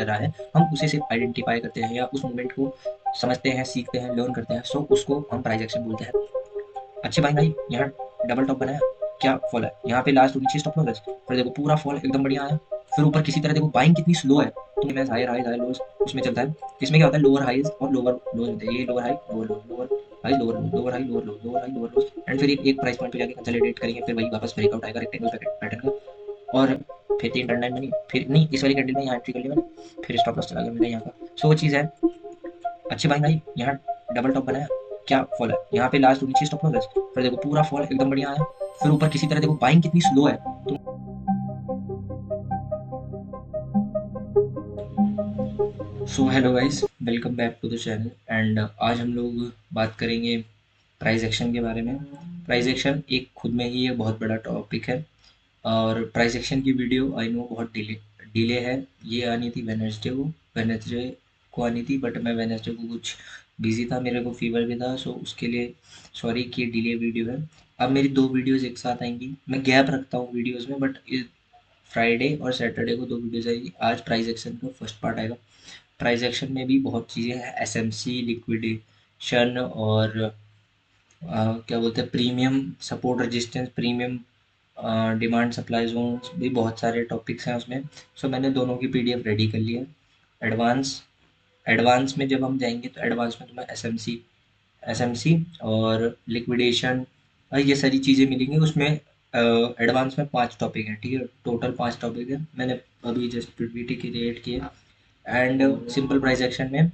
कर रहा है, हम उसे सिर्फ आइडेंटिफाई करते हैं या उस मूवमेंट को समझते हैं, सीखते हैं, लर्न करते हैं, सो उसको हम प्राइस एक्शन बोलते हैं। अच्छे भाई यहाँ डबल टॉप बनाया, क्या फॉल है यहाँ पे, लास्ट नीचे स्टॉप लॉस, फिर देखो पूरा फॉल एकदम बढ़िया आया, फिर ऊपर किसी तरह देखो बाइंग कितनी स्लो है, तो मैं हायर हाई हाई लोअर्स उसमें चलता है। इसमें क्या होता है, लोअर हाईज और लोअर लोज होते हैं, ये lower high lower low, lower high lower low, lower high lower low, lower high lower low, and फिर एक प्राइस पॉइंट पे जाके कंसोलिडेट करेंगे, फिर वही वापस ब्रेकआउट आएगा रेक्टेंगल पैटर्न का, और फिर 3 टर्न बनी, फिर नहीं इस वाली कैंडल में यहाँ एंट्री कर ली मैंने, फिर स्टॉप लॉस चला गया मेरा यहाँ का। सो वो चीज़ है। अच्छे भाई यहाँ डबल टॉप बनाया, क्या फॉल है यहाँ पे, लास्ट नीचे स्टॉप लॉस, फिर देखो पूरा फॉल एकदम बढ़िया आया, फिर ऊपर किसी तरह देखो बाइंग कितनी स्लो है, तो so hello guys, welcome back to the channel, and आज हम लोग बात करेंगे प्राइस एक्शन के बारे में। प्राइस एक्शन एक खुद में ही एक बहुत बड़ा टॉपिक है, और प्राइस एक्शन की वीडियो आई नो बहुत डिले डिले है। ये आनी थी वेनेसडे को आनी थी, बट मैं वेनेसडे को कुछ बिजी था, मेरे को फीवर भी था, सो उसके लिए सॉरी कि डिले वीडियो है। अब मेरी 2 वीडियोस एक साथ आएंगी, मैं गैप रखता हूँ वीडियोस में, बट फ्राइडे और सैटरडे को 2 वीडियोस आएगी। आज प्राइस एक्शन का फर्स्ट पार्ट आएगा। प्राइस एक्शन में भी बहुत चीज़ें हैं, एसएमसी लिक्विडेशन और क्या बोलते हैं premium support resistance, premium demand supply zones, भी बहुत सारे टॉपिक्स हैं उसमें। सो मैंने दोनों की पीडीएफ रेडी कर ली है। एडवांस एडवांस में जब हम जाएंगे तो एडवांस में तुम्हें एसएमसी एसएमसी और लिक्विडेशन ये सारी चीज़ें मिलेंगी उसमें। एडवांस में 5 टॉपिक हैं, ठीक है, टोटल 5 टॉपिक है, मैंने अभी जस्ट पीपीटी क्रिएट किए। एंड सिंपल प्राइस एक्शन में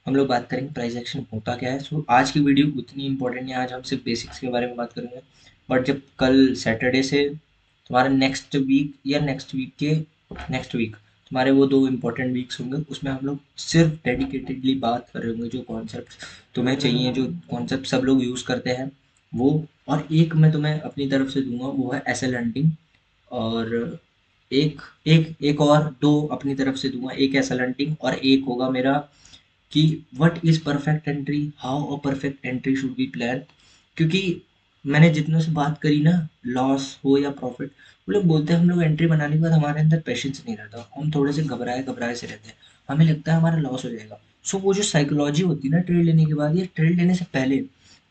हम लोग बात करेंगे प्राइस एक्शन होता क्या है। सो आज की वीडियो उतनी इंपॉर्टेंट नहीं है, आज हम सिर्फ बेसिक्स के बारे में बात करेंगे। बट जब कल सैटरडे से तुम्हारा नेक्स्ट वीक तुम्हारे वो 2 इम्पोर्टेंट वीक्स होंगे, उसमें हम लोग सिर्फ डेडिकेटेडली बात कर रहे होंगे, जो कॉन्सेप्ट तुम्हें चाहिए, जो कॉन्सेप्ट सब लोग यूज़ करते हैं वो। और एक मैं तुम्हें अपनी तरफ से दूंगा, वो है एसएल हंटिंग, और एक एक और दो अपनी तरफ से दूंगा, एक एसएल हंटिंग और एक होगा मेरा कि what is perfect entry, how a perfect entry should be plan. क्योंकि मैंने जितनों से बात करी ना, लॉस हो या प्रॉफिट, वो लोग बोलते हैं हम लोग एंट्री बनाने के बाद हमारे अंदर पेशेंस नहीं रहता, हम थोड़े से घबराए घबराए से रहते हैं, हमें लगता है हमारा लॉस हो जाएगा। सो वो जो साइकोलॉजी होती है ना ट्रेड लेने के बाद या ट्रेड लेने से पहले,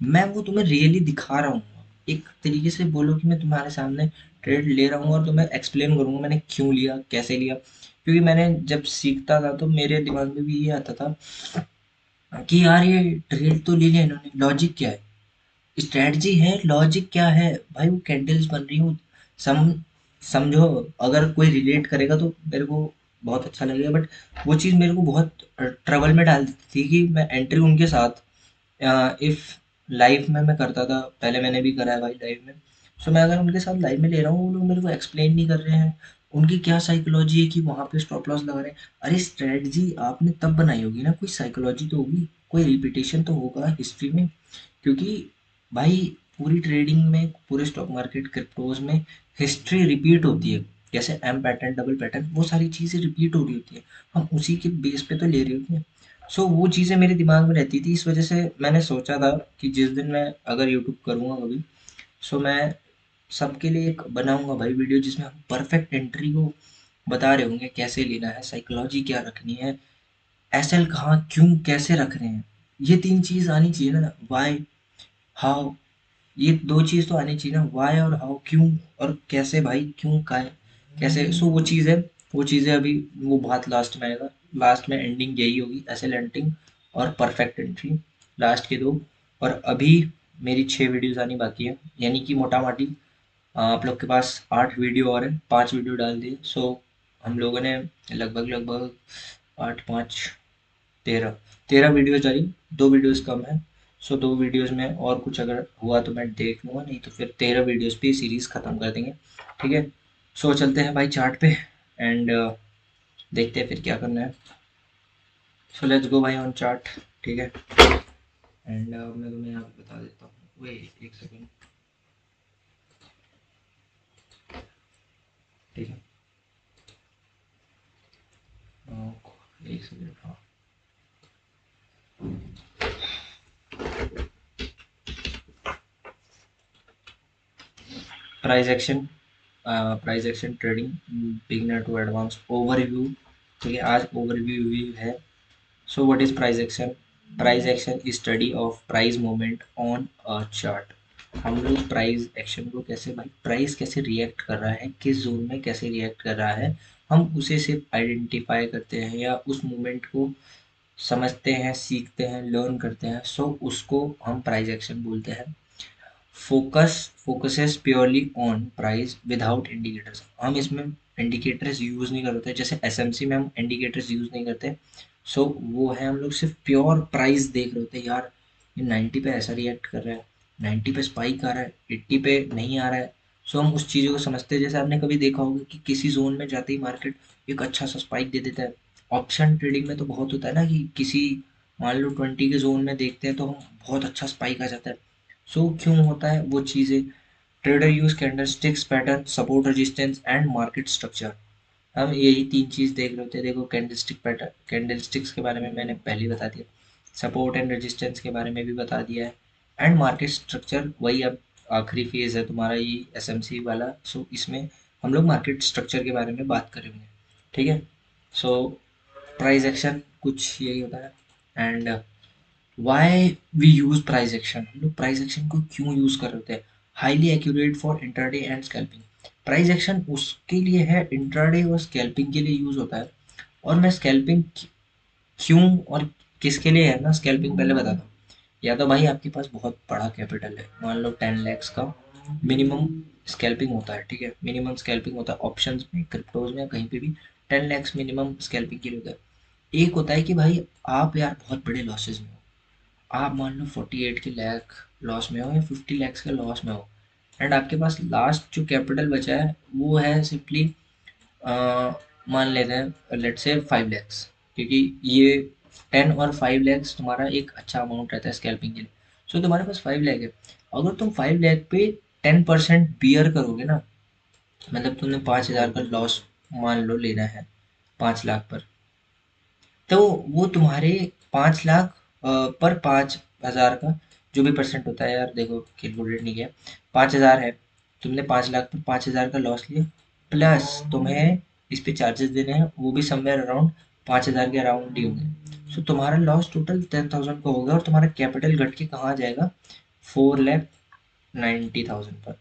मैं वो तुम्हें रियली दिखा रहा हूँ। एक तरीके से बोलो कि मैं तुम्हारे सामने ट्रेड ले रहा हूँ और तुम्हें एक्सप्लेन करूंगा मैंने क्यों लिया, कैसे लिया। क्योंकि मैंने जब सीखता था तो मेरे दिमाग में भी ये आता था कि यार ये ट्रेड तो ले लिया इन्होंने, लॉजिक क्या है, स्ट्रेटजी है, लॉजिक क्या है भाई, वो कैंडल्स बन रही हूँ, सम समझो। अगर कोई रिलेट करेगा तो मेरे को बहुत अच्छा लगेगा, बट वो चीज़ मेरे को बहुत ट्रबल में डाल देती थी कि मैं एंट्री उनके साथ इफ लाइव में मैं करता था, पहले मैंने भी करा है भाई लाइव में। सो मैं अगर उनके साथ लाइव में ले रहा हूँ, वो लोग मेरे को एक्सप्लेन नहीं कर रहे हैं उनकी क्या साइकोलॉजी है कि वहाँ पे स्टॉप लॉस लगा रहे हैं। अरे स्ट्रेटजी आपने तब बनाई होगी ना, कोई साइकोलॉजी तो होगी, कोई रिपीटेशन तो होगा हिस्ट्री में। क्योंकि भाई पूरी ट्रेडिंग में, पूरे स्टॉक मार्केट क्रिप्टोज में हिस्ट्री रिपीट होती है। जैसे एम पैटर्न, डबल पैटर्न, वो सारी चीज़ें रिपीट हो रही होती है, हम उसी के बेस पे तो ले रहे होते हैं। सो वो चीज़ें मेरे दिमाग में रहती थी, इस वजह से मैंने सोचा था कि जिस दिन मैं अगर यूट्यूब करूँगा कभी, सो मैं सबके लिए एक बनाऊंगा भाई वीडियो, जिसमें हम परफेक्ट एंट्री को बता रहे होंगे, कैसे लेना है, साइकोलॉजी क्या रखनी है, एसएल कहाँ क्यों कैसे रख रहे हैं। ये 3 चीज़ आनी चाहिए ना, वाई हाउ, ये 2 चीज़ तो आनी चाहिए ना, वाई और हाउ, क्यों और कैसे भाई, क्यों का है कैसे। सो वो चीज़ है, वो चीज़ें अभी वो बात लास्ट में आएगा, लास्ट में एंडिंग यही होगी, एसएल एंडिंग और परफेक्ट एंट्री, लास्ट के 2। और अभी मेरी 6 वीडियोज़ आनी बाकी है, यानी कि मोटा माटी आप लोग के पास 8 वीडियो और है, 5 वीडियो डाल दिए। सो हम लोगों ने लगभग लगभग 8 5 13 13 वीडियोज डाली, 2 वीडियोज कम है। सो 2 वीडियोज में और कुछ अगर हुआ तो मैं देख लूँगा, नहीं तो फिर 13 वीडियोज पे सीरीज ख़त्म कर देंगे, ठीक है। सो चलते हैं भाई चार्ट पे, एंड देखते हैं फिर क्या करना है। सो लेट्स गो भाई ऑन चार्ट, ठीक है। एंड मैं तुम्हें यहाँ पे बता देता हूँ, वे एक सेकेंड, ठीक है। एक सेकेंड, हाँ। Price action, price action trading, beginner to advance overview, ठीक है, आज ओवरव्यू है। So what is price action? Price action is study of price movement on a chart. हम लोग प्राइस एक्शन को कैसे, भाई प्राइस कैसे रिएक्ट कर रहा है, किस जोन में कैसे रिएक्ट कर रहा है, हम उसे सिर्फ आइडेंटिफाई करते हैं या उस मूवमेंट को समझते हैं, सीखते हैं, लर्न करते हैं। सो उसको हम प्राइस एक्शन बोलते हैं। Focuses purely on price without indicators. हम इसमें इंडिकेटर्स यूज नहीं करते, जैसे एसएमसी में हम इंडिकेटर्स यूज नहीं करते। सो वो है, हम लोग सिर्फ प्योर प्राइस देख रहे होते हैं, यार ये 90 पे ऐसा रिएक्ट कर रहा है, 90 पे स्पाइक आ रहा है, 80 पे नहीं आ रहा है। सो हम उस चीज़ों को समझते हैं। जैसे आपने कभी देखा होगा कि किसी जोन में जाते ही मार्केट एक अच्छा सा स्पाइक दे देता है। ऑप्शन ट्रेडिंग में तो बहुत होता है ना कि किसी, मान लो 20 के जोन में देखते हैं तो हम बहुत अच्छा स्पाइक आ जाता है। सो क्यों होता है वो चीज़ें? Trader use candlesticks pattern, support resistance and market structure. हम यही तीन चीज़ देख रहे होते हैं। देखो कैंडलस्टिक पैटर्न, कैंडलस्टिक्स के बारे में मैंने पहले ही बता दिया, सपोर्ट एंड रेजिस्टेंस के बारे में भी बता दिया है, एंड मार्केट स्ट्रक्चर वही अब आखिरी फेज है तुम्हारा ये एसएमसी वाला। सो इसमें हम लोग मार्केट स्ट्रक्चर के बारे में बात करेंगे। ठीक है। सो प्राइस एक्शन कुछ यही होता है। And why we use price action, हम लोग प्राइस एक्शन को क्यों यूज कर रहे होते हैं? Highly accurate for intraday and scalping. Price action उसके लिए है, इंट्राडे और स्कैल्पिंग के लिए यूज होता है। और मैं स्कैल्पिंग क्यों और किसके लिए है ना, स्कैल्पिंग पहले बताता हूँ। या तो भाई आपके पास बहुत बड़ा कैपिटल है, मान लो 10 lakhs का मिनिमम स्कैल्पिंग होता है। ठीक है, मिनिमम स्कैल्पिंग होता है ऑप्शंस में, क्रिप्टोज में, कहीं पे भी 10 lakhs मिनिमम स्कैल्पिंग के लिए होता है। एक होता है कि भाई आप यार बहुत बड़े लॉसेज में हो, आप मान लो 48 के लाख लॉस में हो या 50 lakhs के लॉस में हो, एंड आपके पास लास्ट जो कैपिटल बचा है वो है सिंपली, मान लेते हैं लेट्स से 5 lakhs, क्योंकि ये 10 और 5 lakhs तुम्हारा एक अच्छा अमाउंट रहता है स्कैल्पिंग के लिए। सो तुम्हारे पास 5 लाख है, अगर तुम 5 लाख पे 10% बियर करोगे ना, मतलब तुमने 5,000 का लॉस मान लो लेना है 5 लाख पर, तो वो तुम्हारे 5 लाख पर 5,000 का जो भी परसेंट होता है, यार देखो कैलकुलेट नहीं किया, 5,000 है, तुमने 5 लाख पर 5,000 का लॉस लिया, प्लस तुम्हें इस पे चार्जेस देने हैं, वो भी समवेयर अराउंड 5,000 के अराउंड ही होंगे। सो तुम्हारा लॉस टोटल 10,000 का होगा और तुम्हारा कैपिटल घट के कहाँ आ जाएगा, 4,90,000 पर।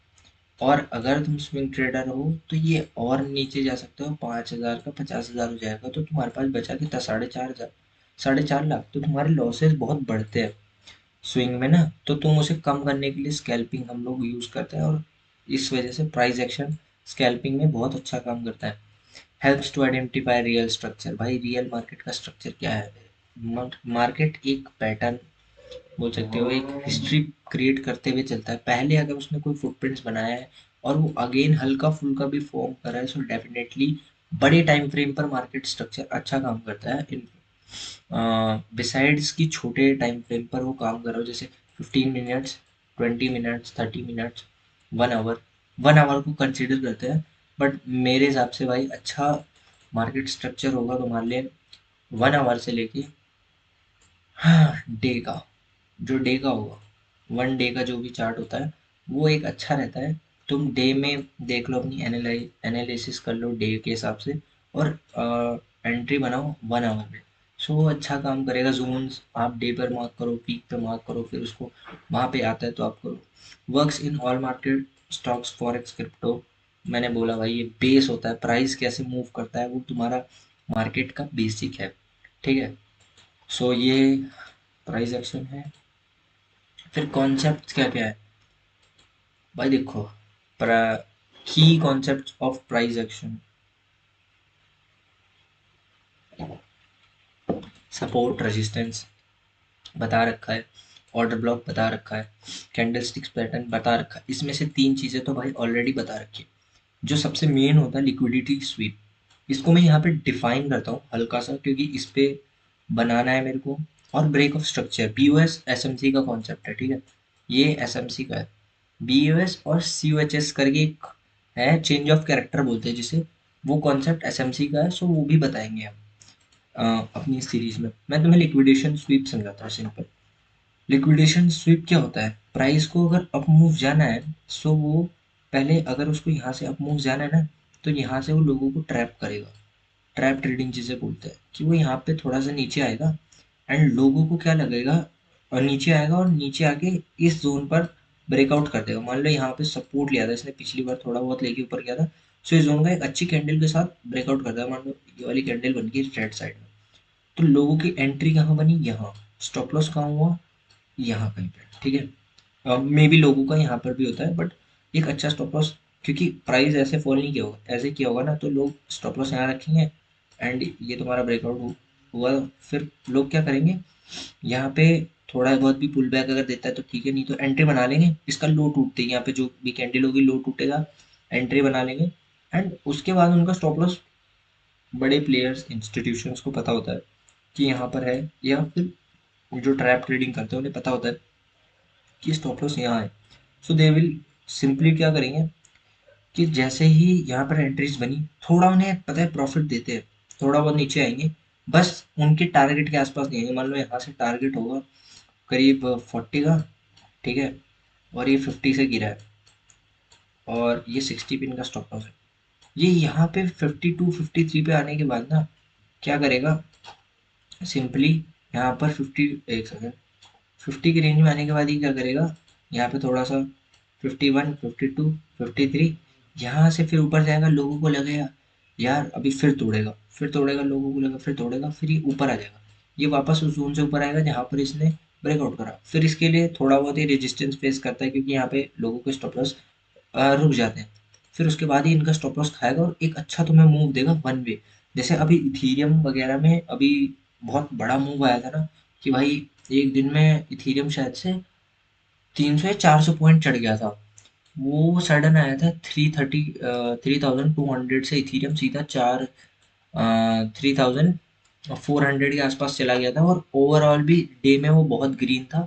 और अगर तुम स्विंग ट्रेडर हो तो ये और नीचे जा सकते हो, 5,000 का 50,000 हो जाएगा, तो तुम्हारे पास बचा कितना, 4,500, 4,500,000। तो तुम्हारे लॉसेस बहुत बढ़ते हैं स्विंग में ना, तो तुम उसे कम करने के लिए स्कैल्पिंग हम लोग यूज करते हैं। और इस वजह से प्राइस एक्शन स्कैल्पिंग में बहुत अच्छा काम करता है। Helps to identify real structure. भाई रियल मार्केट का स्ट्रक्चर क्या है? मार्केट एक पैटर्न बोल सकते हो, एक हिस्ट्री क्रिएट करते हुए चलता है। पहले अगर उसने कोई फुटप्रिंट्स बनाया है और वो अगेन हल्का फुल्का भी फॉर्म कर रहा है, सो डेफिनेटली बड़े टाइम फ्रेम पर मार्केट स्ट्रक्चर अच्छा काम करता है। बिसाइड्स की छोटे टाइम फ्रेम पर वो काम कर रहा हो, जैसे 15 minutes, 20 minutes, 30 minutes, 1 hour, 1 hour को कंसिडर करते हैं। बट मेरे हिसाब से भाई अच्छा मार्केट स्ट्रक्चर होगा तुम्हारे लिए 1 आवर से लेके, हाँ, डे का, जो डे का होगा, 1 डे का जो भी चार्ट होता है वो एक अच्छा रहता है। तुम डे में देख लो, अपनी एनालिसिस कर लो डे के हिसाब से, और एंट्री बनाओ 1 आवर में। सो वो अच्छा काम करेगा। जोन्स आप डे पर मार्क करो, पीक पे मार्क करो, फिर उसको वहाँ पे आता है तो आप करो। Works in all market stocks forex crypto. मैंने बोला भाई ये बेस होता है, प्राइस कैसे मूव करता है वो तुम्हारा मार्केट का बेसिक है। ठीक है। सो ये प्राइस एक्शन है। फिर कॉन्सेप्ट क्या क्या है? भाई देखो, की concept of price action, support resistance बता रखा है, ऑर्डर ब्लॉक बता रखा है, कैंडलस्टिक्स पैटर्न बता रखा है। इसमें से तीन चीज़ें तो भाई ऑलरेडी बता रखी है। जो सबसे मेन होता है लिक्विडिटी स्वीप, इसको मैं यहाँ पे डिफाइन करता हूँ हल्का सा, क्योंकि इस पे बनाना है मेरे को। और break of structure, BOS SMC का कॉन्सेप्ट है। ठीक है, ये एसएमसी का है। बीओएस और सीओएचएस करके एक है, चेंज ऑफ कैरेक्टर बोलते हैं जिसे, वो कॉन्सेप्ट एसएमसी का है। सो वो भी बताएंगे हम अपनी सीरीज में। मैं तुम्हें लिक्विडेशन स्वीप समझाता हूँ सिंपल। लिक्विडेशन स्वीप क्या होता है? प्राइस को अगर अप मूव जाना है, सो वो पहले, अगर उसको यहाँ से अप मूव जाना है ना, तो यहाँ से वो लोगों को ट्रैप करेगा। ट्रैप ट्रेडिंग जिसे बोलते हैं, कि वो यहाँ पे थोड़ा सा नीचे आएगा एंड लोगों को क्या लगेगा, और नीचे आएगा और नीचे आके इस जोन पर ब्रेकआउट कर देगा। मान लो यहाँ पे सपोर्ट लिया था इसने पिछली बार, थोड़ा बहुत लेके ऊपर गया था, सो इस जोन का एक अच्छी कैंडल के साथ ब्रेकआउट कर देगा। मान लो ये वाली कैंडल बन गई रेड साइड में, तो लोगों की एंट्री कहाँ बनी, यहाँ। स्टॉप लॉस कहाँ हुआ, यहाँ कहीं पे, ठीक है। मे बी लोगों का यहाँ पर भी होता है, बट एक अच्छा स्टॉप लॉस, क्योंकि प्राइस ऐसे फॉल नहीं किया होगा, ऐसे किया होगा ना तो लोग स्टॉप लॉस यहाँ रखेंगे एंड ये तुम्हारा ब्रेकआउट हुआ, फिर लोग क्या करेंगे, यहाँ पे थोड़ा बहुत भी पुल बैक अगर देता है तो ठीक है, नहीं तो एंट्री बना लेंगे। इसका लो टूटते ही यहाँ पे जो भी कैंडल होगी लो टूटेगा, एंट्री बना लेंगे एंड उसके बाद उनका स्टॉप लॉस, बड़े प्लेयर्स इंस्टीट्यूशंस को पता होता है कि यहाँ पर है, या फिर जो ट्रैप ट्रेडिंग करते हैं उन्हें पता होता है कि स्टॉप लॉस यहाँ है। सो दे विल सिंपली क्या करेंगे कि जैसे ही यहाँ पर एंट्रीज बनी, थोड़ा उन्हें पता है प्रॉफिट देते हैं, थोड़ा बहुत नीचे आएंगे, बस उनके टारगेट के आसपास नहीं आएंगे। मान लो यहाँ से टारगेट होगा करीब 40 का, ठीक है, और ये 50 से गिरा है और ये 60 पिन का स्टॉप लॉस है, ये यहाँ पे 52 53 पे आने के बाद ना क्या करेगा, सिंपली यहाँ पर 50, एक सेकेंड, 50 की रेंज में आने के बाद ही क्या करेगा, यहाँ पे थोड़ा सा 51 52 53, यहाँ से फिर ऊपर जाएगा, लोगों को लगेगा यार अभी फिर तोड़ेगा, लोगों को लगेगा फिर तोड़ेगा, फिर ये ऊपर आ जाएगा, ये वापस उस जोन से ऊपर आएगा जहाँ पर इसने ब्रेकआउट करा, फिर इसके लिए थोड़ा बहुत ही रेजिस्टेंस फेस करता है क्योंकि यहाँ पे लोगों के स्टॉप लॉस रुक जाते हैं। फिर उसके बाद ही इनका स्टॉप लॉस खाएगा और एक अच्छा तुम्हें मूव देगा वन वे। जैसे अभी इथीरियम वगैरह में अभी बहुत बड़ा मूव आया था ना, कि भाई एक दिन में इथीरियम शायद से 300 या 400 पॉइंट चढ़ गया था। वो सडन आया था 3200 से इथीरियम सीधा 3400 के आसपास चला गया था, और ओवरऑल भी डे में वो बहुत ग्रीन था।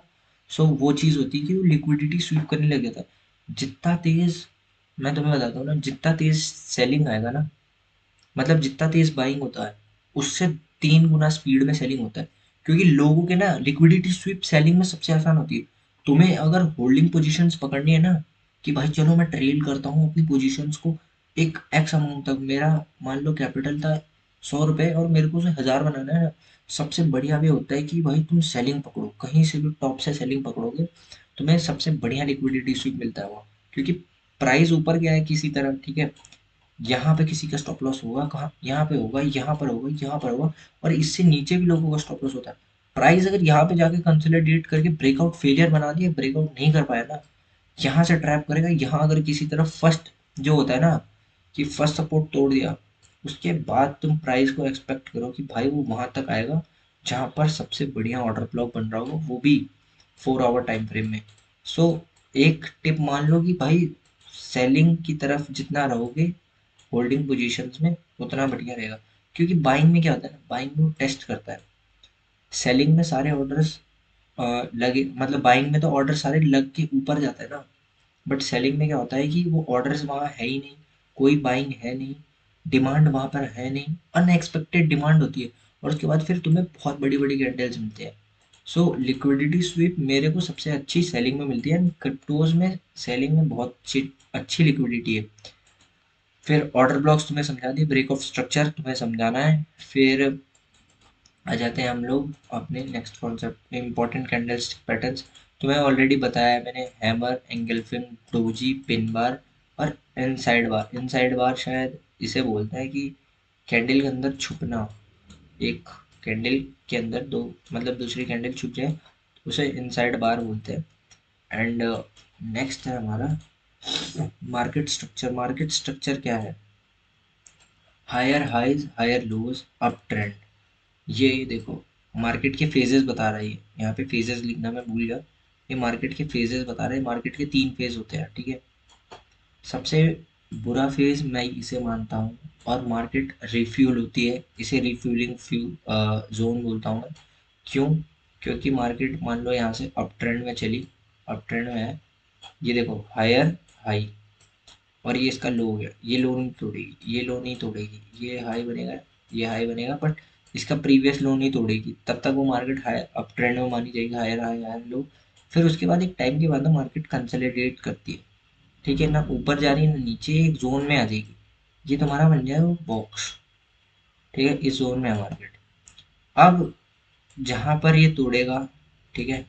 सो वो चीज़ होती है कि वो लिक्विडिटी स्वीप करने लग गया था। जितना तेज, मैं तुम्हें बताता हूँ ना, जितना तेज सेलिंग आएगा ना, मतलब जितना तेज बाइंग होता है उससे 3 गुना स्पीड में सेलिंग होता है, क्योंकि लोगों के ना लिक्विडिटी स्वीप सेलिंग में सबसे आसान होती है। तुम्हें अगर होल्डिंग पोजीशंस पकड़नी है ना, कि भाई चलो मैं ट्रेल करता हूँ अपनी पोजीशंस को एक एक्स अमाउंट तक, मेरा मान लो कैपिटल था 100 रुपए और मेरे को उसे 1000 बनाना है ना, सबसे बढ़िया वे होता है कि भाई तुम सेलिंग पकड़ो, कहीं से भी टॉप से सेलिंग पकड़ोगे, तुम्हें सबसे बढ़िया लिक्विडिटी स्वीप मिलता है वहाँ, क्योंकि प्राइस ऊपर गया है किसी तरह, ठीक है, यहाँ पे किसी का स्टॉप लॉस होगा, कहाँ, यहाँ पे होगा, यहाँ पर होगा, यहाँ पर होगा, और इससे नीचे भी लोगों का स्टॉप लॉस होता है। प्राइस अगर यहाँ पे जाके कंसोलिडेट करके ब्रेकआउट फेलियर बना दिया, ब्रेकआउट नहीं कर पाया ना, यहाँ से ट्रैप करेगा, यहाँ अगर किसी तरफ फर्स्ट जो होता है ना, कि फर्स्ट सपोर्ट तोड़ दिया, उसके बाद तुम प्राइस को एक्सपेक्ट करो कि भाई वो वहां तक आएगा जहां पर सबसे बढ़िया ऑर्डर ब्लॉक बन रहा होगा, वो भी 4 आवर टाइम फ्रेम में। सो एक टिप मान लो कि भाई सेलिंग की तरफ जितना रहोगे होल्डिंग पोजीशंस में, उतना बढ़िया रहेगा, क्योंकि बाइंग में क्या होता है ना, बाइंग में वो टेस्ट करता है, सेलिंग में सारे ऑर्डर्स लगे, मतलब बाइंग में तो ऑर्डर सारे लग के ऊपर जाता है ना, बट सेलिंग में क्या होता है कि वो ऑर्डर्स वहाँ है ही नहीं, कोई बाइंग है नहीं, डिमांड वहाँ पर है नहीं, अनएक्सपेक्टेड डिमांड होती है, और उसके बाद फिर तुम्हें बहुत बड़ी बड़ी कैंडल्स मिलते हैं। सो लिक्विडिटी स्वीप मेरे को सबसे अच्छी सेलिंग में मिलती है, क्रिप्टोज में सेलिंग में बहुत अच्छी अच्छी लिक्विडिटी है। फिर ऑर्डर ब्लॉक्स तुम्हें समझा दिए, ब्रेक ऑफ स्ट्रक्चर तुम्हें समझाना है, फिर आ जाते हैं हम लोग अपने next concept, important candlestick patterns. तुम्हें ऑलरेडी बताया है मैंने, hammer, engulfing, doji, pin bar और इनसाइड बार। इनसाइड बार शायद इसे बोलते हैं कि कैंडल के अंदर छुपना, एक कैंडल के अंदर दो, मतलब दूसरी कैंडल छुप जाए, उसे इनसाइड बार बोलते हैं। एंड नेक्स्ट है हमारा मार्केट स्ट्रक्चर। मार्केट स्ट्रक्चर क्या है, higher highs higher lows up trend. ये देखो मार्केट के फेजेस बता रहा है, यहाँ पे फेजेस लिखना मैं भूल गया, ये मार्केट के फेजेस बता रहे हैं। मार्केट के 3 फेज होते हैं, ठीक है। सबसे बुरा फेज मैं इसे मानता हूँ, और मार्केट रिफ्यूल होती है, इसे रिफ्यूलिंग जोन बोलता हूँ मैं। क्यों, क्योंकि मार्केट मान लो यहाँ से अप ट्रेंड में चली, अप ट्रेंड में है, ये देखो हायर हाई, और ये इसका लो हो गया, ये लो नहीं तोड़ेगी, ये लो नहीं तोड़ेगी, ये हाई बनेगा, ये हाई बनेगा, बट इसका प्रीवियस लो नहीं तोड़ेगी, तब तक वो मार्केट हाई अप ट्रेंड में मानी जाएगी, हायर हाई हायर लो। फिर उसके बाद एक टाइम के बाद ना मार्केट कंसोलिडेट करती है, ठीक है, ना ऊपर जा रही है ना नीचे, एक जोन में आ जाएगी, ये तुम्हारा बन जाएगा बॉक्स, ठीक है, इस जोन में है मार्केट। अब जहां पर ये तोड़ेगा, ठीक है,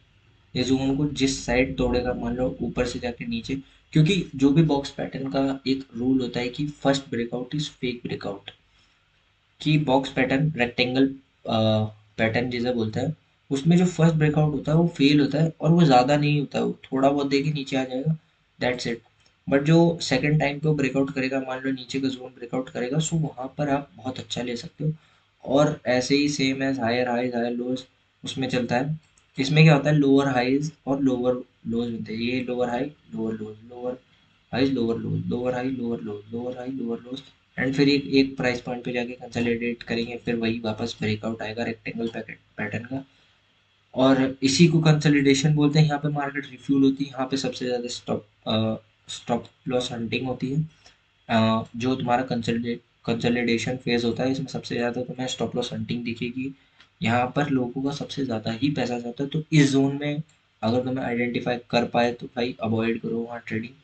ये जोन को जिस साइड तोड़ेगा, मान लो ऊपर से जाके नीचे, क्योंकि जो भी बॉक्स पैटर्न का एक रूल होता है कि first breakout is fake breakout, कि बॉक्स पैटर्न रेक्टेंगल पैटर्न जिसे बोलते हैं, उसमें जो फर्स्ट ब्रेकआउट होता है वो फेल होता है, और वो ज़्यादा नहीं होता है, वो थोड़ा बहुत देके नीचे आ जाएगा, दैट्स इट। बट जो सेकंड टाइम पे वो ब्रेकआउट करेगा, मान लो नीचे का जोन ब्रेकआउट करेगा, सो वहाँ पर आप बहुत अच्छा ले सकते हो। और ऐसे ही same as higher highs higher lows उसमें चलता है। इसमें क्या होता है, लोअर हाइज और लोअर लोज मिलते हैं, ये lower high lower lows, lower highs lower lows, lower high lower lows, lower high lower lows, and फिर एक एक प्राइस पॉइंट पे जाके कंसोलिडेट करेंगे, फिर वही वापस ब्रेकआउट आएगा रेक्टेंगल पैकेट पैटर्न का। और इसी को कंसोलिडेशन बोलते हैं। यहाँ पे मार्केट रिफ्यूल होती है, यहाँ पे सबसे ज़्यादा स्टॉप लॉस हंटिंग होती है। जो तुम्हारा कंसोलिडेशन फेज होता है, इसमें सबसे ज़्यादा तुम्हें स्टॉप लॉस हंटिंग दिखेगी। यहाँ पर लोगों का सबसे ज़्यादा ही पैसा जाता है, तो इस जोन में अगर तुम्हें आइडेंटिफाई कर पाए तो भाई अवॉइड करो वहाँ ट्रेडिंग।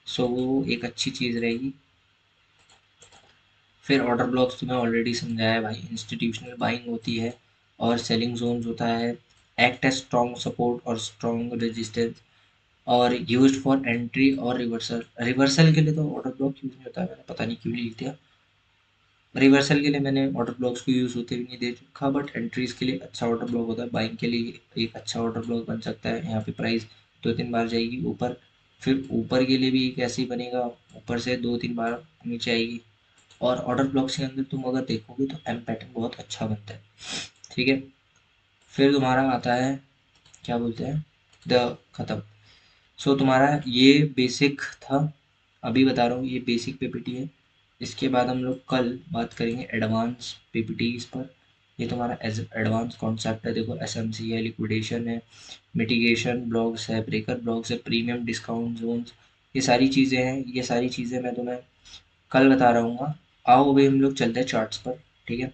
सो वो एक अच्छी चीज़ रहेगी। फिर ऑर्डर ब्लॉक्स तुम्हें ऑलरेडी समझाया है भाई, इंस्टीट्यूशनल बाइंग होती है और सेलिंग जोन्स होता है, एक्ट एज स्ट्रॉन्ग सपोर्ट और स्ट्रॉन्ग रेजिस्टेंस, और यूज्ड फॉर एंट्री और रिवर्सल। रिवर्सल के लिए तो ऑर्डर ब्लॉक यूज नहीं होता है, मैंने पता नहीं क्यों लिख दिया। रिवर्सल के लिए मैंने ऑर्डर ब्लॉक्स को यूज होते भी नहीं देख रखा, बट एंट्रीज के लिए अच्छा ऑर्डर ब्लॉक होता है, बाइंग के लिए एक अच्छा ऑर्डर ब्लॉक बन सकता है। यहाँ पे प्राइस 2-3 बार जाएगी ऊपर, फिर ऊपर के लिए भी एक ऐसे ही बनेगा, ऊपर से 2-3 बार नीचे आएगी। और ऑर्डर ब्लॉक्स के अंदर तुम अगर देखोगे तो एम पैटर्न बहुत अच्छा बनता है, ठीक है। फिर तुम्हारा आता है, क्या बोलते हैं, द खत्म। सो तुम्हारा ये बेसिक था, अभी बता रहा हूँ ये बेसिक पीपीटी है। इसके बाद हम लोग कल बात करेंगे एडवांस पीपीटीज पर। ये तुम्हारा एडवांस कॉन्सेप्ट है, देखो एसएमसी है, लिक्विडेशन है, मिटिगेशन ब्लॉक्स है, ब्रेकर ब्लॉक्स है, प्रीमियम डिस्काउंट जोन्स, ये सारी चीज़ें हैं। ये सारी चीज़ें मैं तुम्हें कल बता रहा हूँ। आओ अभी हम लोग चलते हैं चार्ट्स पर, ठीक है।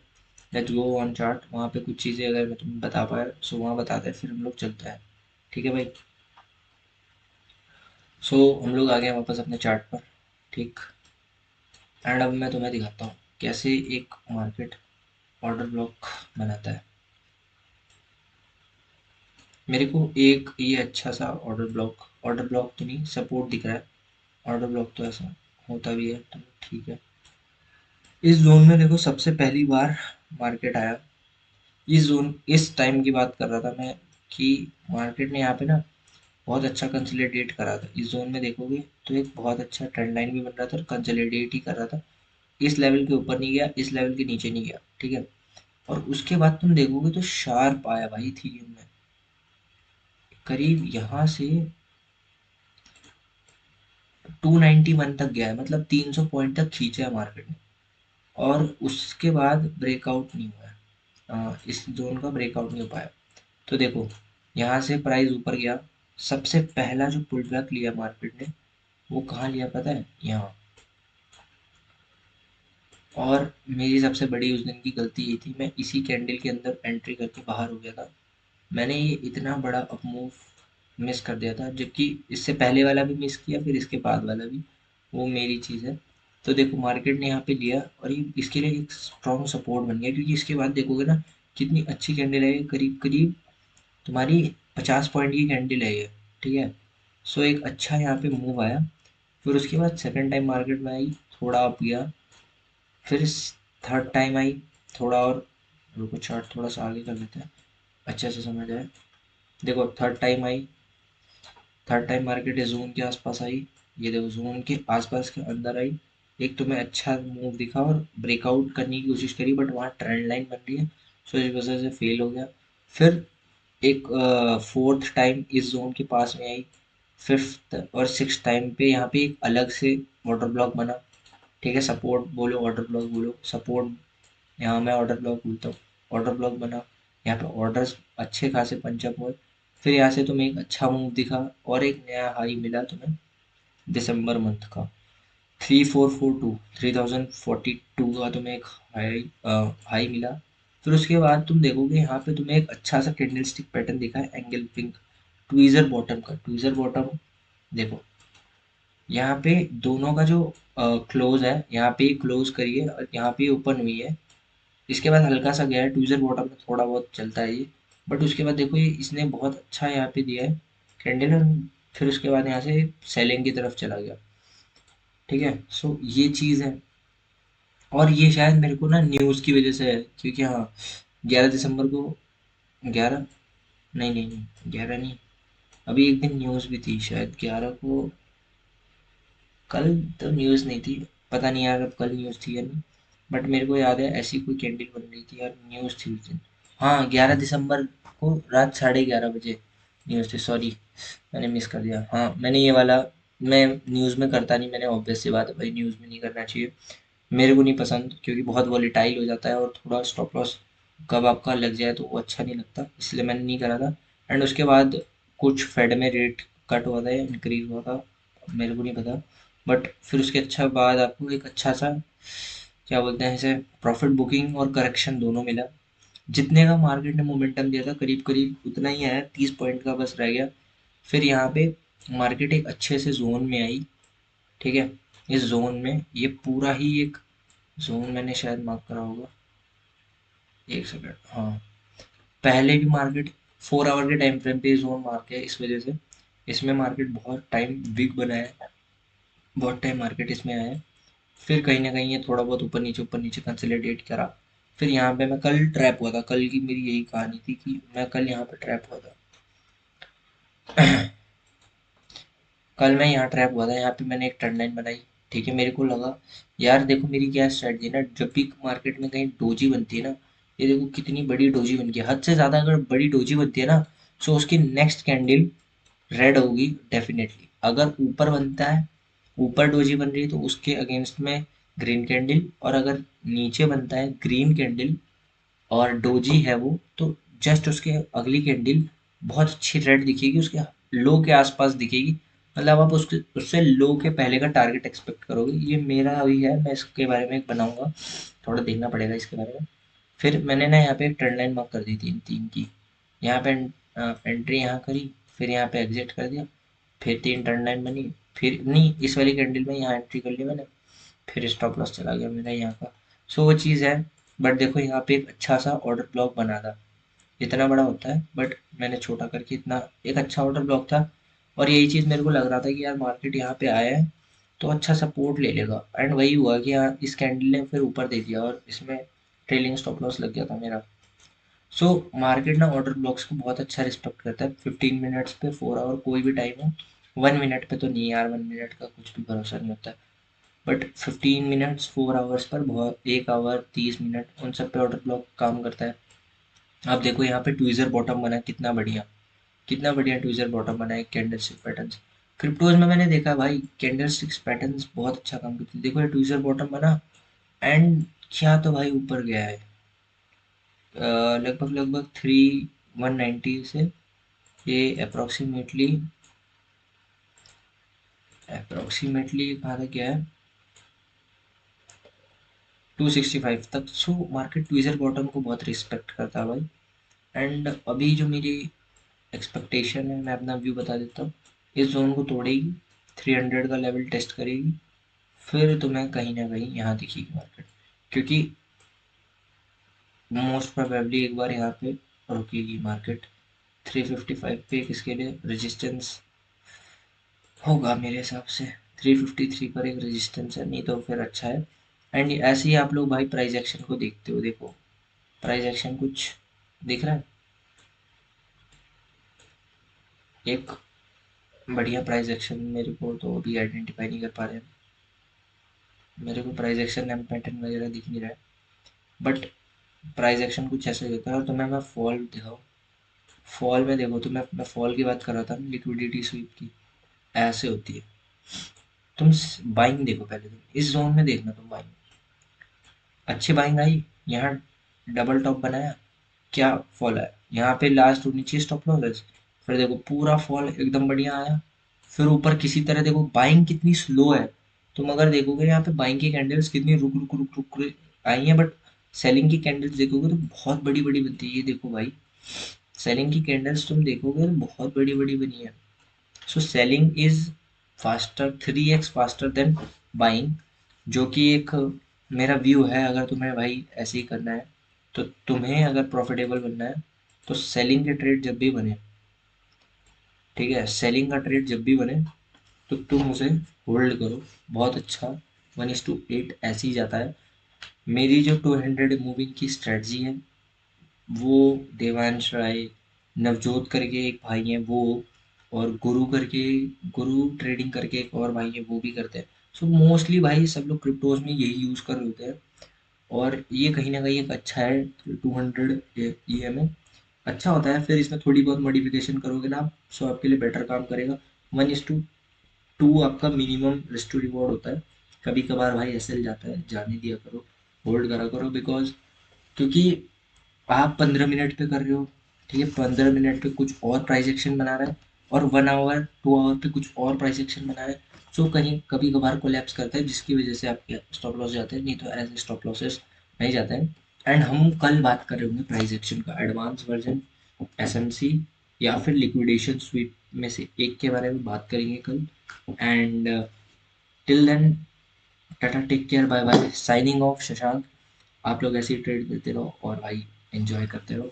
लेट्स गो ऑन चार्ट, वहाँ पे कुछ चीज़ें अगर मैं तुम्हें बता पाया सो वहाँ बताते हैं, फिर हम लोग चलते हैं, ठीक है भाई। सो हम लोग आ गए वापस अपने चार्ट पर, ठीक। एंड अब मैं तुम्हें दिखाता हूँ कैसे एक मार्केट ऑर्डर ब्लॉक बनाता है। मेरे को एक ये अच्छा सा ऑर्डर ब्लॉक तो नहीं, सपोर्ट दिख रहा है। ऑर्डर ब्लॉक तो ऐसा होता भी है, तो ठीक है। इस जोन में देखो सबसे पहली बार मार्केट आया, इस जोन इस टाइम की बात कर रहा था मैं, कि मार्केट ने यहाँ पे ना बहुत अच्छा कंसोलिडेट करा था। इस जोन में देखोगे तो एक बहुत अच्छा ट्रेंड लाइन भी बन रहा था और कंसोलिडेट ही कर रहा था। इस लेवल के ऊपर नहीं गया, इस लेवल के नीचे नहीं गया, ठीक है। और उसके बाद तुम देखोगे तो शार्प आया भाई इथेरियम में, करीब यहाँ से 291 तक गया है, मतलब 300 पॉइंट तक खींचा है मार्केट ने। और उसके बाद ब्रेकआउट नहीं हुआ है, इस जोन का ब्रेकआउट नहीं हो पाया। तो देखो यहाँ से प्राइस ऊपर गया, सबसे पहला जो पुल बैक लिया मार्केट ने वो कहाँ लिया पता है, यहाँ। और मेरी सबसे बड़ी उस दिन की गलती ये थी, मैं इसी कैंडल के अंदर एंट्री करके बाहर हो गया था। मैंने ये इतना बड़ा अप मूव मिस कर दिया था, जबकि इससे पहले वाला भी मिस किया, फिर इसके बाद वाला भी, वो मेरी चीज़ है। तो देखो मार्केट ने यहाँ पे लिया और ये इसके लिए एक स्ट्रॉन्ग सपोर्ट बन गया, क्योंकि इसके बाद देखोगे ना कितनी अच्छी कैंडल है ये, करीब करीब तुम्हारी 50 पॉइंट की कैंडल है ये, ठीक है। सो एक अच्छा यहाँ पे मूव आया। फिर उसके बाद सेकंड टाइम मार्केट में आई, थोड़ा अप गया, फिर थर्ड टाइम आई, थोड़ा और, रुको चार्ट थोड़ा सा आगे कर लेते हैं अच्छे से समझ आए। देखो third time I, third time market इस जोन के आसपास आई, ये देखो जोन के आसपास के अंदर आई, एक तुम्हें अच्छा मूव दिखा और ब्रेकआउट करने की कोशिश करी, बट वहाँ ट्रेंड लाइन बन रही है, सो इस वजह से फेल हो गया। फिर एक फोर्थ टाइम इस जोन के पास में आई, फिफ्थ और सिक्स टाइम पे यहाँ पे एक अलग से वाटर ब्लॉक बना, ठीक है। सपोर्ट बोलो ऑर्डर ब्लॉक बोलो, सपोर्ट, यहाँ मैं ऑर्डर ब्लॉक बोलता हूँ। ऑर्डर ब्लॉक बना, यहाँ पे ऑर्डर्स अच्छे खासे पंचअप हुए। फिर यहाँ से तुम्हें एक अच्छा मूव दिखा और एक नया हाई मिला तुम्हें दिसंबर मंथ का, 3442, 3042 का तुम्हें एक हाई मिला। फिर उसके बाद तुम देखोगे यहाँ पे तुम्हें एक अच्छा सा कैंडलस्टिक पैटर्न दिखा है, एंगल पिंक, ट्वीजर बॉटम का, ट्वीजर बॉटम। देखो यहाँ पे दोनों का जो क्लोज है, यहाँ पे क्लोज करिए और यहाँ पे ओपन हुई है, इसके बाद हल्का सा गया है ट्विज़र बॉटम में, थोड़ा बहुत चलता है ये। बट उसके बाद देखो ये इसने बहुत अच्छा यहाँ पे दिया है कैंडल, और फिर उसके बाद यहाँ से सेलिंग की तरफ चला गया। ठीक है, सो ये चीज़ है। और ये शायद मेरे को ना न्यूज़ की वजह से है, क्योंकि हाँ 11 दिसंबर को, 11, नहीं नहीं नहीं 11 नहीं, अभी एक दिन न्यूज़ भी थी शायद 11 को। कल तो न्यूज़ नहीं थी, पता नहीं यार अब कल न्यूज़ थी या नहीं। बट मेरे को याद है ऐसी कोई कैंडल बन रही थी यार, न्यूज़ थी उस दिन। हाँ 11 दिसंबर को रात 11:30 बजे न्यूज़ थी, सॉरी मैंने मिस कर दिया। हाँ मैंने ये वाला, मैं न्यूज़ में करता नहीं, मैंने ऑब्वियस सी बात है भाई न्यूज़ में नहीं करना चाहिए, मेरे को नहीं पसंद, क्योंकि बहुत वॉलेटाइल हो जाता है और थोड़ा स्टॉप लॉस कब आपका लग जाए तो वो अच्छा नहीं लगता, इसलिए मैंने नहीं करा था। एंड उसके बाद कुछ फेड में रेट कट हुआ था या इंक्रीज हुआ था, मेरे को नहीं पता। बट फिर उसके अच्छा बाद आपको एक अच्छा सा, क्या बोलते हैं इसे, प्रॉफिट बुकिंग और करेक्शन दोनों मिला। जितने का मार्केट ने मोमेंटम दिया था करीब करीब उतना ही आया, 30 पॉइंट का बस रह गया। फिर यहाँ पे मार्केट एक अच्छे से जोन में आई। ठीक है, इस जोन में ये पूरा ही एक जोन मैंने शायद मार्क करा होगा, एक सेकंड, हाँ पहले भी मार्केट 4 आवर के टाइम फ्रेम पे जोन मार्क है, इस वजह से इसमें मार्केट बहुत टाइम वीक बना है, बहुत टाइम मार्केट इसमें आया है। फिर कहीं ना कहीं ये थोड़ा बहुत ऊपर नीचे कंसोलिडेट करा। फिर यहाँ पे मैं कल ट्रैप हुआ था, कल की मेरी यही कहानी थी कि मैं कल यहाँ पे ट्रैप हुआ था। कल मैं यहाँ ट्रैप हुआ था, यहाँ पे मैंने एक ट्रेंड लाइन बनाई। ठीक है, मेरे को लगा यार देखो मेरी क्या स्ट्रेटजी ना, जब भी मार्केट में कहीं डोजी बनती है ना, ये देखो कितनी बड़ी डोजी बन गई है, हद से ज़्यादा अगर बड़ी डोजी बनती है ना, सो उसकी नेक्स्ट कैंडल रेड होगी डेफिनेटली। अगर ऊपर बनता है, ऊपर डोजी बन रही है तो उसके अगेंस्ट में ग्रीन कैंडल, और अगर नीचे बनता है ग्रीन कैंडल और डोजी है वो, तो जस्ट उसके अगली कैंडल बहुत अच्छी रेड दिखेगी, उसके लो के आसपास दिखेगी। मतलब आप उसके उससे लो के पहले का टारगेट एक्सपेक्ट करोगे। ये मेरा अभी है, मैं इसके बारे में एक बनाऊंगा, थोड़ा देखना पड़ेगा इसके बारे में। फिर मैंने ना यहाँ पे एक ट्रेंड लाइन मार्क कर दी थी तीन की, यहाँ पे एंट्री यहाँ करी, फिर यहाँ पे एग्जिट कर दिया, फिर तीन ट्रेंड लाइन बनी, फिर नहीं इस वाली कैंडल में यहाँ एंट्री कर ली मैंने, फिर स्टॉप लॉस चला गया मेरा यहाँ का। सो वो चीज़ है। बट देखो यहाँ पे एक अच्छा सा ऑर्डर ब्लॉक बना था, इतना बड़ा होता है बट मैंने छोटा करके इतना, एक अच्छा ऑर्डर ब्लॉक था। और यही चीज़ मेरे को लग रहा था कि यार मार्केट यहाँ पे आया है तो अच्छा सपोर्ट ले लेगा, एंड वही हुआ कि यहाँ इस कैंडल ने फिर ऊपर दे दिया और इसमें ट्रेलिंग स्टॉप लॉस लग गया था मेरा। सो मार्केट ना ऑर्डर ब्लॉक्स को बहुत अच्छा रिस्पेक्ट करता है, 15 मिनट्स पे, 4 आवर कोई भी टाइम हो। 1 मिनट पे तो नहीं यार, 1 मिनट का कुछ भी भरोसा नहीं होता है। बट 15 मिनट्स, 4 आवर्स पर बहुत, 1 आवर, 30 मिनट, उन सब पे ऑर्डर ब्लॉक काम करता है। आप देखो यहाँ पे ट्विज़र बॉटम बना है, कितना बढ़िया, कितना बढ़िया ट्विज़र बॉटम बना है कैंडल स्टिक पैटर्न्स। क्रिप्टोज में मैंने देखा भाई कैंडल स्टिक्स पैटर्न्स बहुत अच्छा काम करते हैं। देखो ये ट्विज़र बॉटम बना, एंड क्या तो भाई ऊपर गया है, लगभग लगभग 190 से, ये अप्रोक्सीमेटली कहाँ तक गया है, 265 तक। सो मार्केट ट्विज़र बॉटम को बहुत रिस्पेक्ट करता है भाई। एंड अभी जो मेरी एक्सपेक्टेशन है, मैं अपना व्यू बता देता हूँ, इस जोन को तोड़ेगी, 300 का लेवल टेस्ट करेगी, फिर तुम्हें कहीं ना कहीं यहाँ दिखेगी मार्केट, क्योंकि मोस्ट प्रोबेबली एक बार यहाँ पे रुकेगी मार्केट। 355 पे एक इसके लिए रेजिस्टेंस होगा मेरे हिसाब से, 353 पर एक रेजिस्टेंस है, नहीं तो फिर अच्छा है। एंड ऐसे ही आप लोग भाई प्राइस एक्शन को देखते हो, देखो प्राइस एक्शन कुछ दिख रहा है, एक बढ़िया प्राइस एक्शन मेरे को तो अभी आइडेंटिफाई नहीं कर पा रहे हैं, मेरे को प्राइस एक्शन एंड पैटर्न वगैरह दिख नहीं रहा है। बट प्राइस एक्शन कुछ ऐसे देता है, और तुम्हें मैं फॉल दिखाऊँ, फॉल में देखो, तो मैं फॉल की बात कर रहा था ना, लिक्विडिटी स्वीप की, ऐसे होती है। तुम बाइंग देखो पहले, तुम इस जोन में देखना, तुम बाइंग, अच्छी बाइंग आई, यहाँ डबल टॉप बनाया, क्या फॉल आया, यहाँ पे लास्ट नीचे स्टॉप लॉस, फिर देखो पूरा फॉल एकदम बढ़िया आया, फिर ऊपर किसी तरह देखो बाइंग कितनी स्लो है। तुम अगर देखोगे यहाँ पे बाइंग की कैंडल्स कितनी रुक रुक रुक रुक आई हैं, बट सेलिंग की कैंडल्स देखोगे तो बहुत बड़ी बड़ी बनती है। ये देखो भाई, सेलिंग की कैंडल्स तुम देखोगे तो बहुत बड़ी बड़ी बनी है। So selling is faster, 3x faster than buying, जो कि एक मेरा व्यू है, अगर तुम्हें भाई ऐसे ही करना है तो तुम्हें अगर प्रॉफिटेबल बनना है तो सेलिंग के ट्रेड जब भी बने, ठीक है, सेलिंग का ट्रेड जब भी बने तो तुम उसे होल्ड करो। बहुत अच्छा 1:8 ऐसे ही जाता है। मेरी जो 200 मूविंग की स्ट्रेटजी है वो देवांश राय, नवजोत करके एक भाई हैं वो, और गुरु ट्रेडिंग करके एक और भाई है वो भी करते हैं। सो मोस्टली भाई सब लोग क्रिप्टोज में यही यूज़ कर रहे होते हैं। और ये कहीं ना कहीं एक अच्छा है 200 ई एम ए, अच्छा होता है। फिर इसमें थोड़ी बहुत मॉडिफिकेशन करोगे ना आप, सो आपके लिए बेटर काम करेगा। 1:2 आपका मिनिमम रिस्क टू रिवॉर्ड होता है। कभी कभार भाई एसएल जाता है, जाने दिया करो, होल्ड करा करो, बिकॉज क्योंकि आप 15 मिनट पे कर रहे हो, ठीक है, 15 मिनट पे कुछ और प्राइस एक्शन बना रहा है, और 1 आवर 2 आवर पे कुछ और प्राइस एक्शन बना रहा है। सो कहीं कभी कभार कोलैप्स करता है जिसकी वजह से आपके स्टॉप लॉस जाते हैं, नहीं तो ऐसे स्टॉप लॉसेस नहीं जाते हैं। एंड हम कल बात कर रहे होंगे प्राइस एक्शन का, एडवांस वर्जन, एसएमसी, या फिर लिक्विडेशन स्वीप में से एक के बारे में बात करेंगे कल। And till then, tata, take care, bye bye, signing off Shashank. आप लोग ऐसे ही ट्रेड करते रहो और भाई एंजॉय करते रहो।